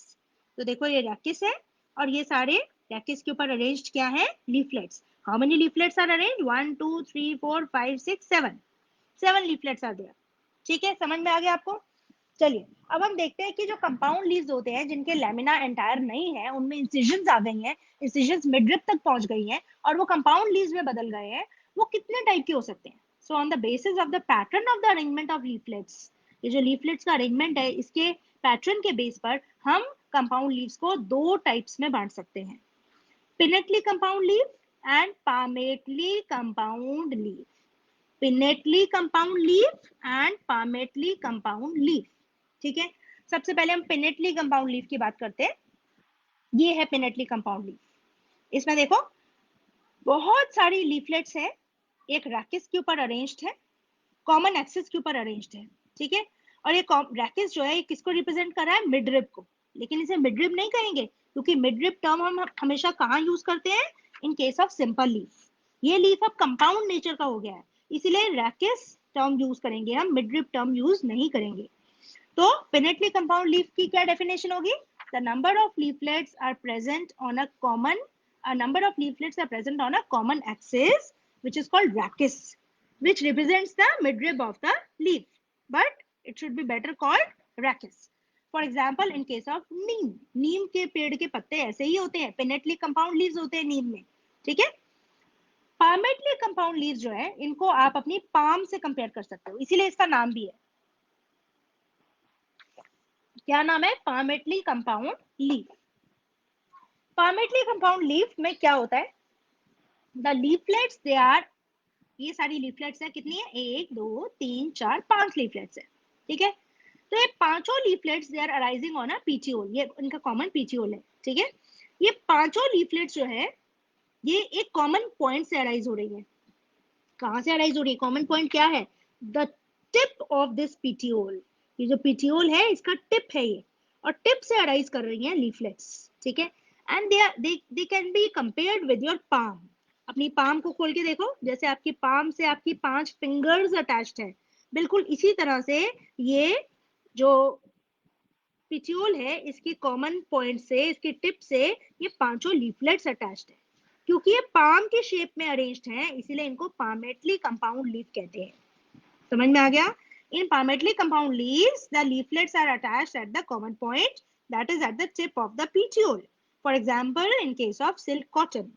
S1: तो देखो ये रैकिस है और ये सारे रैकिस के ऊपर अरेंज्ड क्या है, leaflets. How many leaflets are arranged? 1 2 3 4 5 6 7, 7 leaflets are there. ठीक है, समझ में आ गया आपको? चलिए, अब हम देखते हैं कि जो कंपाउंड लीव्स होते हैं जिनके लेमिना एंटायर नहीं है, उनमें इंसिजन्स आ गई हैं, इंसिजन्स मिडरिप तक पहुंच गई हैं और वो कंपाउंड लीव्स में बदल गए हैं, वो कितने टाइप के हो सकते हैं? So on the basis of the pattern of the arrangement of leaflets, ये जो लीफलेट्स का अरेंजमेंट है, इसके पैटर्न के बेस पर हम कंपाउंड लीव्स को दो टाइप्स में बांट सकते हैं, pinnately compound leave and palmately compound leave. Pinnately compound leaf and palmately compound leaf. ठीक है, सबसे पहले हम पिनेटली कंपाउंड लीफ की बात करते हैं। ये है पिनेटली कंपाउंड लीफ। इसमें देखो बहुत सारी लीफलेट्स है, एक रैकिस के ऊपर अरेंज्ड है, कॉमन एक्सिस के ऊपर अरेंज्ड है। ठीक है, और ये रैकिस जो है, ये किसको रिप्रेजेंट कर रहा है, मिडरिब को। लेकिन इसे मिडरिब नहीं कहेंगे, क्योंकि मिडरिब टर्म हम हमेशा कहाँ यूज करते हैं, इन केस ऑफ सिंपल लीफ। ये लीफ अब कंपाउंड नेचर का हो गया है, इसीलिए रैकिस टर्म यूज करेंगे हम, मिडरिब टर्म यूज नहीं करेंगे। तो पिनेटली कंपाउंड लीफ की क्या डेफिनेशन होगी? The number of leaflets are present on a common, a number of leaflets are present on a common axis which is called rachis, which represents the midrib of the leaf, but it should be better called rachis. For example, in case of neem, नीम के पेड़ के पत्ते ऐसे ही होते हैं, pinnately compound leaves होते हैं नीम में। ठीक है, पामेटली कंपाउंड लीव्स जो है, इनको आप अपनी पाम से कंपेयर कर सकते हो, इसीलिए इसका नाम भी है, क्या नाम है, palmately compound leaf. Palmately compound leaf में क्या होता है, द लीफलेट्स दे आर, ये सारी लीफलेट्स है, कितनी है, 1 2 3 4 5 लीफलेट्स है। ठीक है, तो ये पांचों leaflets they are arising on a petiole, ये इनका कॉमन पीटीओल है। ठीक है, ये पांचों लीफलेट्स जो है, ये एक कॉमन पॉइंट से अराइज हो रही है। कहां से अराइज हो रही है, कॉमन पॉइंट क्या है, the tip of this petiole. ये जो पीटीओल है, इसका टिप है ये, और टिप से अराइज कर रही है लीफलेट्स। ठीक है, and they can be compared with your palm. अपनी पाम को खोल के देखो, जैसे आपकी पाम से आपकी 5 फिंगर्स अटैच्ड है, बिल्कुल इसी तरह से ये जो पिट्यूल है, इसकी कॉमन पॉइंट से, इसकी टिप से ये पांचों लीफलेट्स अटैच्ड है। क्योंकि ये पाम के शेप में अरेंज्ड है, इसीलिए इनको पामेटली कंपाउंड लीफ कहते हैं। समझ में आ गया? In palmately compound leaves the leaflets are attached at the common point, that is at the tip of the petiole. For example, in case of silk cotton.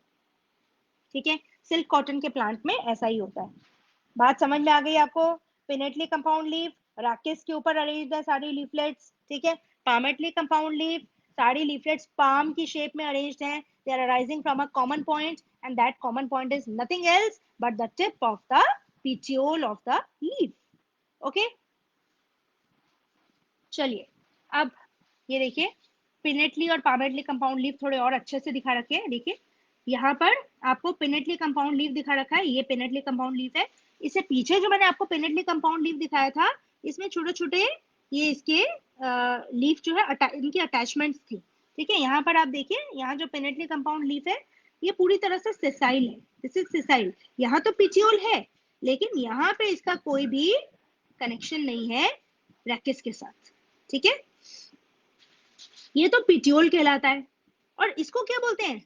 S1: ठीक है, सिल्क कॉटन के plant में ऐसा ही होता है। बात समझ में आ गई आपको? पिनेटली कंपाउंड लीफ, राकेस के ऊपर अरेंज्ड है सारी लीफलेट्स। ठीक है, पामेटली कंपाउंड लीफ, सारी लीफलेट्स पाम की शेप में अरेंज्ड हैं, they are arising from a common point, and that common point is nothing else but the tip of the petiole of the leaf. Okay, चलिए, अब ये देखिए, pinnately और palmately compound leaf थोड़े और अच्छे से दिखा रखे हैं। देखिए, यहाँ पर आपको पिनेटली कंपाउंड लीफ दिखा रखा है, ये पिनेटली कंपाउंड लीफ है। इससे पीछे जो मैंने आपको पिनेटली कंपाउंड लीफ दिखाया था, इसमें छोटे छोटे ये इसके लीफ जो है इनकी अटैचमेंट्स थी। ठीक है, यहाँ पर आप देखिए, यहाँ जो पिनेटली कंपाउंड लीफ है, ये पूरी तरह से सिसाइल है, दिस इज सिसाइल। यहाँ तो पिटियोल है, लेकिन यहाँ पे इसका कोई भी कनेक्शन नहीं है रैकिस के साथ। ठीक है, ये तो पिटियोल कहलाता है, और इसको क्या बोलते हैं,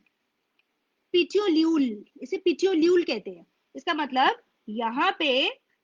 S1: पिटियोल्यूल। इसे पिटियोल्यूल कहते हैं। इसका मतलब यहाँ पे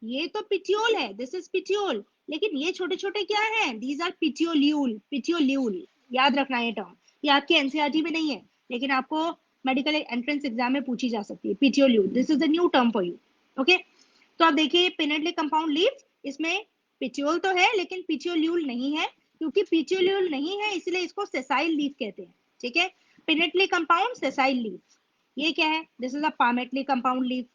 S1: ये तो पिटियोल है, दिस इज पिटियोल, लेकिन ये छोटे छोटे क्या हैं, दीज आर पिटियोल्यूल। पिटियोल्यूल याद रखना, ये टर्म ये आपके एनसीईआरटी में नहीं है, लेकिन आपको मेडिकल एंट्रेंस एग्जाम में पूछी जा सकती है। Petiolule, this is the new term for you. Okay, तो आप देखिए, पिनेटली कंपाउंड लीव्स, इसमें पिटियोल तो है लेकिन पिटियोल्यूल नहीं है, क्योंकि पिटियोल्यूल नहीं है इसलिए इसको सेसाइल लीफ कहते हैं। ठीक है, पिनेटली कंपाउंड सेसाइल लीफ। ये क्या है, this is a palmately compound leaf.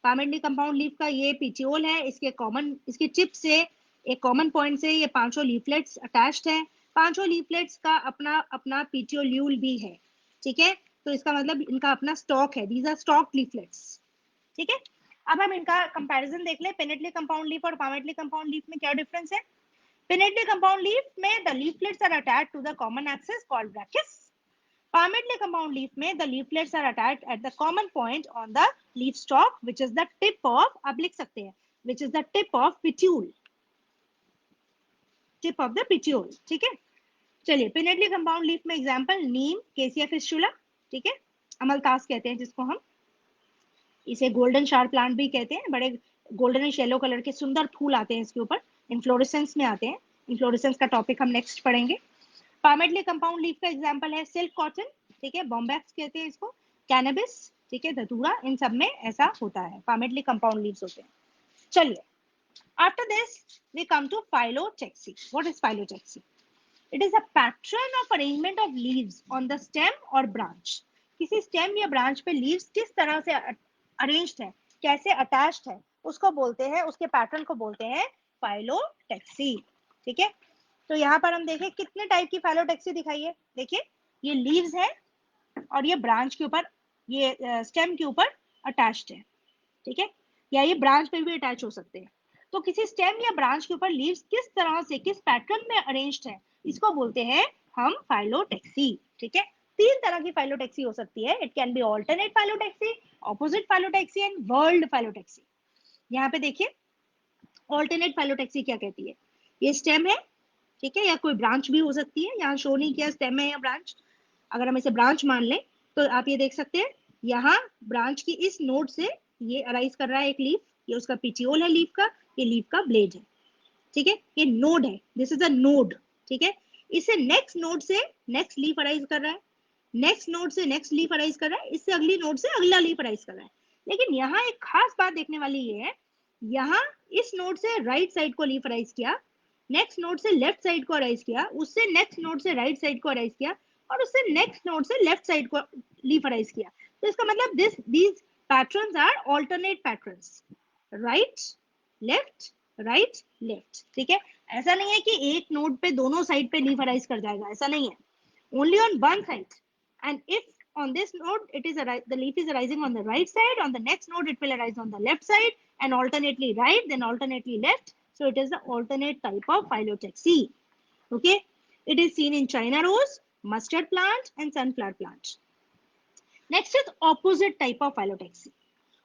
S1: Palmately compound leaf का ये पिटियोल है, इसके कॉमन, इसके टिप से, एक कॉमन पॉइंट से ये पांचों लीफलेट्स अटैच्ड हैं। पांचों लीफलेट्स का अपना अपना पिटियोल्यूल भी है। ठीक है, तो इसका मतलब इनका अपना स्टॉक है, दीज आर स्टॉक लीफलेट्स, ठीक है। अब हम इनका कंपैरिजन देख लें, पिनेटली कंपाउंड लीफ और पामेटली कंपाउंड लीफ में क्या डिफरेंस है। पिनेटली कंपाउंड लीफ में the leaflets are attached to the common axis called rachis. Palmately compound leaf में the leaflets are attached at the common point on the leaf stalk, which is the tip of, आप लिख सकते हैं, which is the tip of petiole, tip of the petiole, ठीक है। चलिए pinnately compound leaf में example नीम, केसिया fistula, ठीक है, अमलतास कहते हैं जिसको हम, इसे गोल्डन शार प्लांट भी कहते हैं, बड़े गोल्डन येलो कलर के सुंदर फूल आते हैं इसके ऊपर, इन्फ्लोरेसेंस में आते हैं, इन्फ्लोरेसेंस का टॉपिक हम नेक्स्ट पढ़ेंगे। पामेटली कंपाउंड लीफ का एग्जांपल है सिल्क कॉटन, ठीक है, बॉम्बैक्स कहते हैं इसको, कैनबिस, ठीक है, धतूरा, इन सब में ऐसा होता है, पामेटली कंपाउंड लीव्स होते हैं। चलिए after this we come to phyllotaxy. What is phyllotaxy? It is a pattern of arrangement of leaves on the stem और ब्रांच। किसी स्टेम या ब्रांच पे लीव्स किस तरह से अरेंज्ड है, कैसे अटैच्ड है, उसको बोलते हैं, उसके पैटर्न को बोलते हैं फाइलोटेक्सी, ठीक है। तो यहाँ पर हम देखें कितने टाइप की फाइलोटेक्सी दिखाई है, देखिए ये लीव्स है और ये ब्रांच के ऊपर, ये स्टेम के ऊपर अटैच्ड है, ठीक है, या ये ब्रांच पे भी अटैच हो सकते हैं। तो किसी स्टेम या ब्रांच के ऊपर लीव्स किस तरह से, किस पैटर्न में अरेंज्ड है, इसको बोलते हैं हम फाइलोटेक्सी, ठीक है। तीन तरह की फाइलोटेक्सी हो सकती है, it can be alternate phyllotaxy, opposite phyllotaxy and world phyllotaxy. यहाँ पे देखिए ऑल्टरनेट फाइलोटेक्सी क्या कहती है, ये स्टेम है, ठीक है, या कोई ब्रांच भी हो सकती है, यहाँ शो नहीं किया स्टेम है या ब्रांच, अगर हम इसे ब्रांच मान लें तो आप ये देख सकते हैं यहाँ ब्रांच की इस नोड से ये अराइज कर रहा है एक लीफ, ये उसका पिटियोल है लीफ का, ये लीफ का ब्लेड है, ठीक है, ये नोड है, दिस इज अ नोड, ठीक है। इससे नेक्स्ट नोड से नेक्स्ट लीफ अराइज कर रहा है, नेक्स्ट नोड से नेक्स्ट लीफ अराइज कर रहा है, इससे अगली नोड से अगला लीफ अराइज कर रहा है। लेकिन यहाँ एक खास बात देखने वाली ये है, यहाँ इस नोड से राइट साइड को लीफ अराइज किया, नेक्स्ट नोड से लेफ्ट साइड को अराइज किया, उससे नेक्स्ट नोड से राइट साइड को अराइज किया, और उससे नेक्स्ट नोड से लेफ्ट साइड को लीफ अराइज किया। तो इसका मतलब these patterns are alternate patterns, right left right left, ठीक है। ऐसा नहीं है कि एक नोड पे दोनों साइड पे लीफ अराइज कर जाएगा, ऐसा नहीं है, only on one side, and if on this node it is the leaf is arising on the right side, on the next node it will arise on the left side, and alternately right then alternately left, so it is the alternate type of phyllotaxy, okay. It is seen in China rose, mustard plant and sunflower plant. Next is opposite type of phyllotaxy.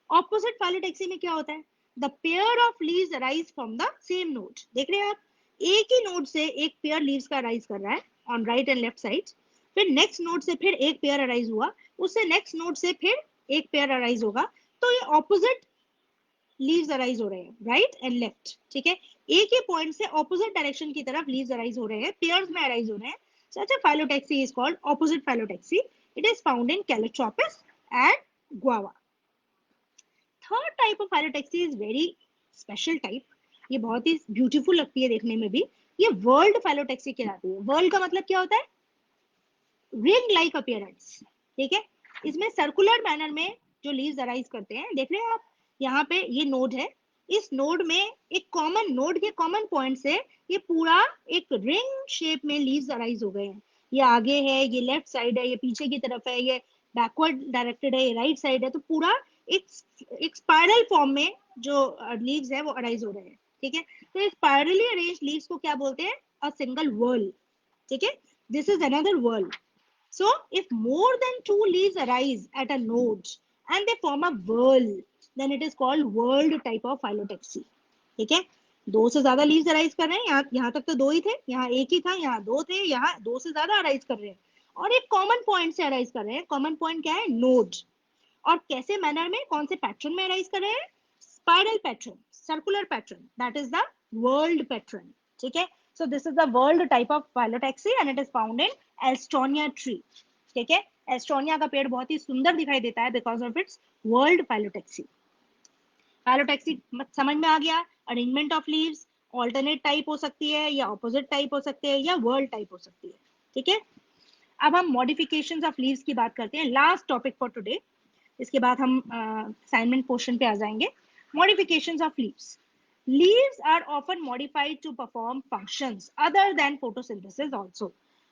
S1: Opposite phyllotaxy में क्या होता है, the pair of leaves arise from the same node, देख रहे हैं आप, एक ही node से एक पेयर लीव्स का अराइज कर रहा है on right and left side, फिर नेक्स्ट नोड से फिर एक पेयर अराइज हुआ, उससे नेक्स्ट नोड से फिर एक पेयर अराइज होगा, तो ये ऑपोजिट लीव्स अराइज हो रहे हैं राइट एंड लेफ्ट, ठीक है, एक ही पॉइंट से ऑपोजिट डायरेक्शन की तरफ लीव्स अराइज हो रहे हैं, पेयर्स में अराइज हो रहे हैं, such a phyllotaxy is called opposite phyllotaxy. It is found in Calotropis and guava. Third type of phyllotaxy is very special type, ये बहुत ही ब्यूटीफुल लगती है देखने में भी, ये वर्ल्ड फाइलोटेक्सी कहलाती है। वर्ल्ड का मतलब क्या होता है, रिंग लाइक अपीयरेंस, ठीक है, इसमें सर्कुलर मैनर में जो लीव्स अराइज करते हैं, देख रहे हैं आप, यहाँ पे ये नोड है, इस नोड में एक कॉमन नोड के कॉमन पॉइंट से ये पूरा एक रिंग शेप में लीव्स अराइज हो गए हैं, ये आगे है, ये लेफ्ट साइड है, ये पीछे की तरफ है, ये बैकवर्ड डायरेक्टेड है, ये राइट साइड है, तो पूरा एक स्पाइरल फॉर्म में जो लीव्स है वो अराइज हो रहे हैं, ठीक है। तो इस स्पाइरली अरेंज्ड लीव्स को क्या बोलते हैं, अ सिंगल व्हर्ल, ठीक है, this is another whorl. So if more than two leaves arise at a node and they form a whorl, then it is called whorled type of phyllotaxy, ठीक है। दो से ज्यादा लीव्स अराइज कर रहे हैं, यहाँ तक तो दो ही थे, यहाँ एक ही था, यहाँ दो थे, यहाँ दो से ज्यादा अराइज कर रहे हैं, और एक कॉमन पॉइंट से अराइज कर रहे हैं, कॉमन पॉइंट क्या है, नोड, और कैसे मैनर में, कौन से पैटर्न में अराइज कर रहे हैं, spiral pattern, circular pattern, that is the world pattern, ठीक है। So this is the world type of phyllotaxy and it is found in Alstonia tree, ठीक है, एस्टोनिया का पेड़ बहुत ही सुंदर दिखाई देता है because of its world phyllotaxy. Phyllotaxy समझ में आ गया, arrangement of leaves, alternate type हो सकती है या ऑपोजिट टाइप हो सकते हैं या वर्ल्ड टाइप हो सकती है, ठीक है। अब हम मॉडिफिकेशंस ऑफ लीव्स की बात करते हैं, लास्ट टॉपिक फॉर टुडे, इसके बाद हम असाइनमेंट पोर्शन पे आ जाएंगे। Modifications of leaves, leaves are often modified to perform functions other than photosynthesis also.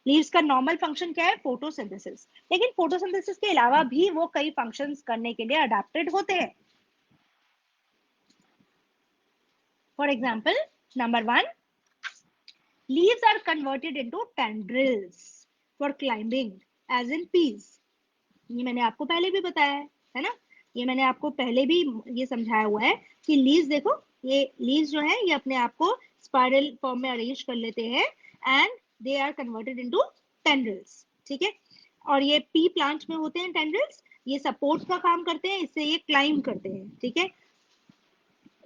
S1: Leaves का नॉर्मल फंक्शन क्या है? फोटोसिंथेसिस। लेकिन फोटोसिंथेसिस के अलावा भी वो कई फंक्शंस करने के लिए अडेप्टेड होते हैं। For example, number 1, leaves are converted into tendrils for climbing as in peas। ये मैंने आपको पहले भी बताया है ना? ये मैंने आपको पहले भी ये समझाया हुआ है कि लीव्स देखो, ये लीव्स जो है ये अपने आप को स्पाइरल फॉर्म में अरेंज कर लेते हैं and they are converted into tendrils. ठीक है, और ये पी प्लांट में होते हैं टेंड्रिल्स, ये सपोर्ट का काम करते हैं, इससे ये क्लाइंब करते हैं। ठीक है,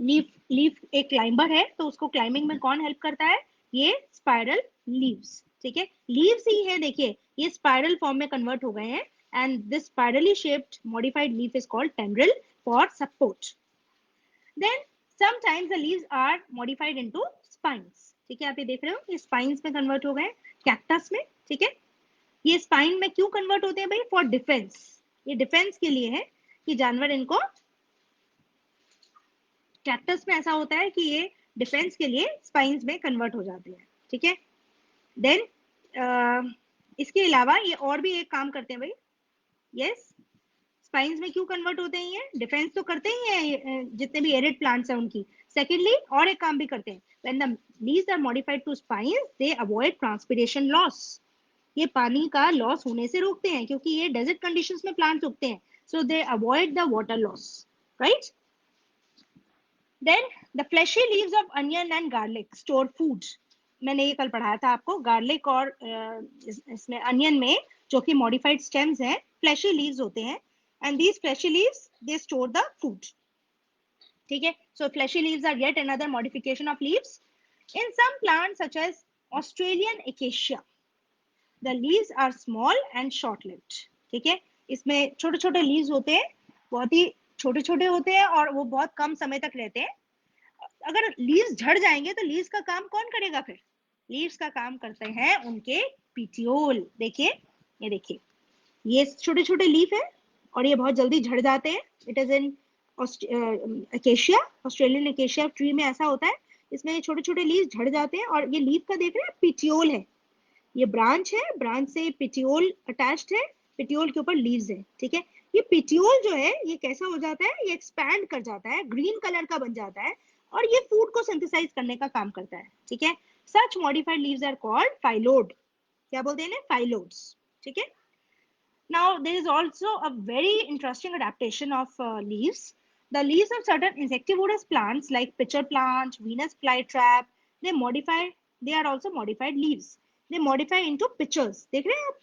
S1: लीफ लीफ एक क्लाइंबर है, तो उसको क्लाइंबिंग में कौन हेल्प करता है? ये स्पाइरल लीव्स। ठीक है, लीव्स ही है, देखिए ये स्पाइरल फॉर्म में कन्वर्ट हो गए हैं and this spirally shaped modified leaf is called tendril for support. Then sometimes the leaves are modified into spines. ठीक है, आप ये देख रहे हो, ये स्पाइन्स में कन्वर्ट हो गए कैक्टस में। ठीक है, ये स्पाइन में क्यों कन्वर्ट होते हैं भाई? For defence. ये डिफेंस के लिए है कि जानवर इनको, कैक्टस में ऐसा होता है कि ये डिफेंस के लिए स्पाइन्स में कन्वर्ट हो जाते हैं। ठीक है, देन इसके अलावा ये और भी एक काम करते हैं भाई। यस, स्पाइन्स में क्यों कन्वर्ट होते हैं? ये डिफेंस तो करते ही हैं जितने भी एरिड प्लांट्स हैं उनकी। सेकेंडली और एक काम भी करते हैं, when the leaves are modified to spines they avoid transpiration loss. ये पानी का लॉस होने से रोकते हैं क्योंकि ये डेजर्ट कंडीशंस में प्लांट्स उगते हैं, so they avoid the water loss, right? Then the fleshy leaves of onion and garlic store food. मैंने ये कल पढ़ाया था आपको, गार्लिक और इसमें अनियन में जो कि मॉडिफाइड स्टेम्स हैं, फ्लैशी लीव्स होते हैं and these fleshy leaves they store the food. ठीक है, so fleshy leaves are yet another modification of leaves in some plants such as Australian acacia. The leaves are small and short lived. ठीक है, इसमें छोटे छोटे leaves होते हैं, बहुत ही छोटे छोटे होते हैं और वो बहुत कम समय तक रहते हैं। अगर लीव्स झड़ जाएंगे तो लीव्स का काम कौन करेगा फिर? लीव्स का काम करते हैं उनके पिटियोल। देखिए, ये देखिए, ये छोटे छोटे लीफ है और ये बहुत जल्दी झड़ जाते हैं। It is in acacia, Australian acacia tree में ऐसा होता है, इसमें ये छोटे छोटे लीव झड़ जाते हैं और ये लीफ का देख रहे हैं पिटियोल है, ये ब्रांच है, ब्रांच से पिटियोल अटैच्ड है, पिटियोल के ऊपर लीव्स है। ठीक है, ये पिटियोल जो है ये कैसा हो जाता है? ये एक्सपैंड कर जाता है, ग्रीन कलर का बन जाता है और ये फूड को सिंथेसाइज करने का काम करता है। ठीक है, such modified leaves are called phyllode. क्या बोलते हैं? फाइलोड्स। ठीक है, now there is also a very interesting adaptation of leaves. The leaves of certain insectivorous plants like pitcher plant, Venus flytrap, they modify, they are also modified leaves. They modify into pitchers. देख रहे हैं आप?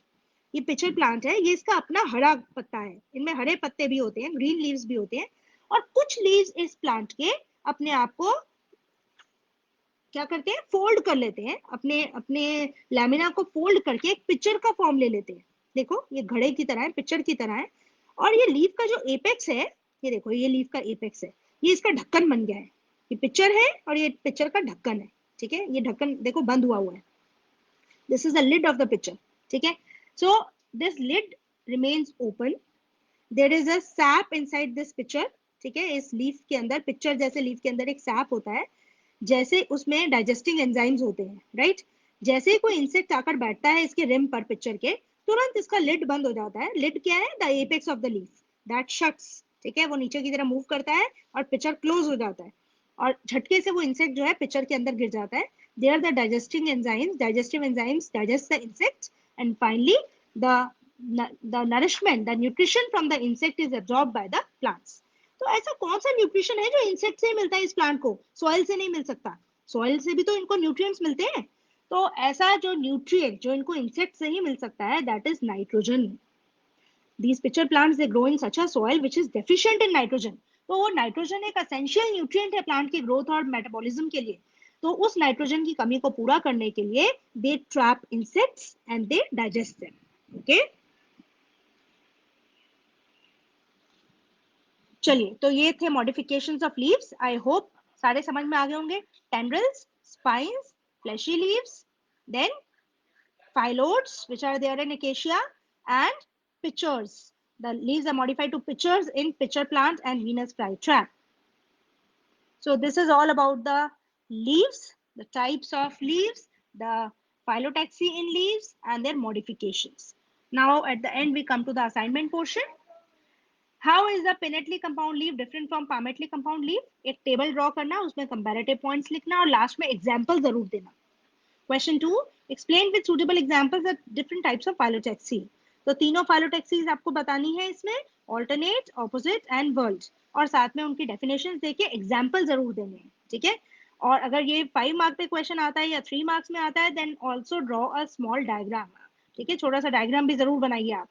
S1: ये pitcher plant है, ये इसका अपना हरा पत्ता है, इनमें हरे पत्ते भी होते हैं, ग्रीन लीव्स भी होते हैं और कुछ लीव्स इस प्लांट के अपने आप को क्या करते हैं? फोल्ड कर लेते हैं, अपने अपने लैमिना को फोल्ड करके एक पिक्चर का फॉर्म ले लेते हैं। देखो, ये घड़े की तरह है, पिक्चर की तरह है और ये लीफ का जो एपेक्स है, ये देखो, ये लीफ का एपेक्स है, ये इसका ढक्कन बन गया है। ये पिक्चर है और ये पिक्चर का ढक्कन है। ठीक है, ये ढक्कन देखो बंद हुआ है, this is the lid of the pitcher. ठीक है, so this lid remains open, there is a sap inside this pitcher. ठीक है, इस लीफ के अंदर, पिक्चर जैसे लीफ के अंदर एक सैप होता है, जैसे उसमें डाइजेस्टिंग एंजाइम्स होते हैं, राइट? जैसे ही कोई इंसेक्ट आकर बैठता है इसके रिम पर, पिक्चर के, तुरंत इसका लिड बंद हो जाता है। लिड क्या है? The apex of the leaf that shuts. ठीक है, वो नीचे की तरफ मूव करता है और पिक्चर क्लोज हो जाता है और झटके से वो इंसेक्ट जो है पिक्चर के अंदर गिर जाता है। They are the digestive enzymes digest the insect and finally the nourishment, the nutrition from the insect is absorb by the plants. तो ऐसा कौन सा न्यूट्रिशन है जो इंसेक्ट से ही मिलता है इस प्लांट को, सॉइल से नहीं मिल सकता? सॉइल से भी तो इनको न्यूट्रिएंट्स मिलते हैं। तो ऐसा जो न्यूट्रिएंट जो इनको इंसेक्ट से ही मिल सकता है, that is nitrogen. These pitcher plants they grow in such a soil which is deficient in nitrogen. तो वो नाइट्रोजन एक एसेंशियल न्यूट्रिएंट है प्लांट की ग्रोथ और मेटाबॉलिज्म के लिए। तो उस नाइट्रोजन की कमी को पूरा करने के लिए they trap insects and they digest them. Okay, चलिए, तो ये थे modifications of leaves. I hope सारे समझ में आ गए होंगे। Tendrils, spines, fleshy leaves, then phyllodes which are there in acacia, and pitchers. The leaves are modified to pitchers in pitcher plant and Venus flytrap. So this is all about the leaves, the types of leaves, the phyllotaxy in leaves and their modifications. Now at the end we come to the assignment portion. How is the pinnately compound leaf different from palmately compound leaf? एक table draw करना, उसमें comparative points लिखना और last में example जरूर देना. Question 2, explain with suitable examples the different types of phyllotaxy. तो तीनों phyllotaxies आपको बतानी है इसमें, alternate, opposite and world, और साथ में उनकी definitions देके एग्जाम्पल जरूर देने हैं. ठीक है. और अगर ये 5 मार्क पे क्वेश्चन आता है या 3 मार्क्स में आता है, then also draw a small diagram. ठीक है, छोटा सा डायग्राम भी जरूर बनाइए आप.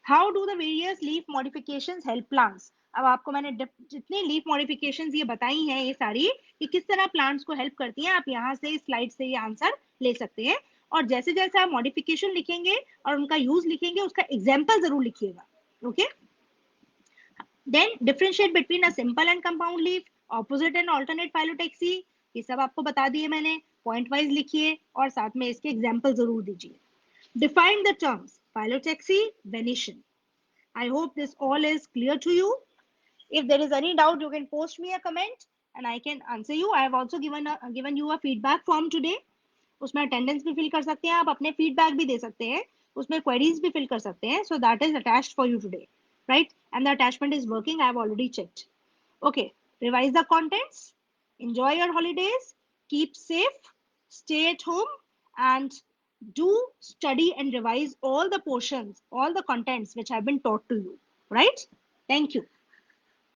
S1: How do the various leaf modifications help plants? अब आपको मैंने जितनी लीफ मॉडिफिकेशंस ये बताई हैं ये सारी, कि किस तरह प्लांट्स को हेल्प करती हैं, आप यहाँ से स्लाइड से ये आंसर ले सकते हैं. और जैसे जैसे आप मॉडिफिकेशन लिखेंगे और उनका यूज लिखेंगे, उसका एग्जाम्पल जरूर लिखिएगा. Okay. Then differentiate between a simple and compound leaf, opposite and alternate phyllotaxy, ये सब आपको बता दिए मैंने. पॉइंट वाइज लिखिए और साथ में इसके एग्जाम्पल जरूर दीजिए. Define the terms phyllotaxy, venation. I hope this all is clear to you. If there is any doubt, you can post me a comment and I can answer you. I have also given you a feedback form today. उसमें attendance भी fill कर सकते हैं आप, अपने feedback भी दे सकते हैं, उसमें queries भी fill कर सकते हैं. So that is attached for you today, right? And the attachment is working. I have already checked. Okay, revise the contents. Enjoy your holidays. Keep safe. Stay at home and do study and revise all the portions, all the contents which have been taught to you, right? Thank you.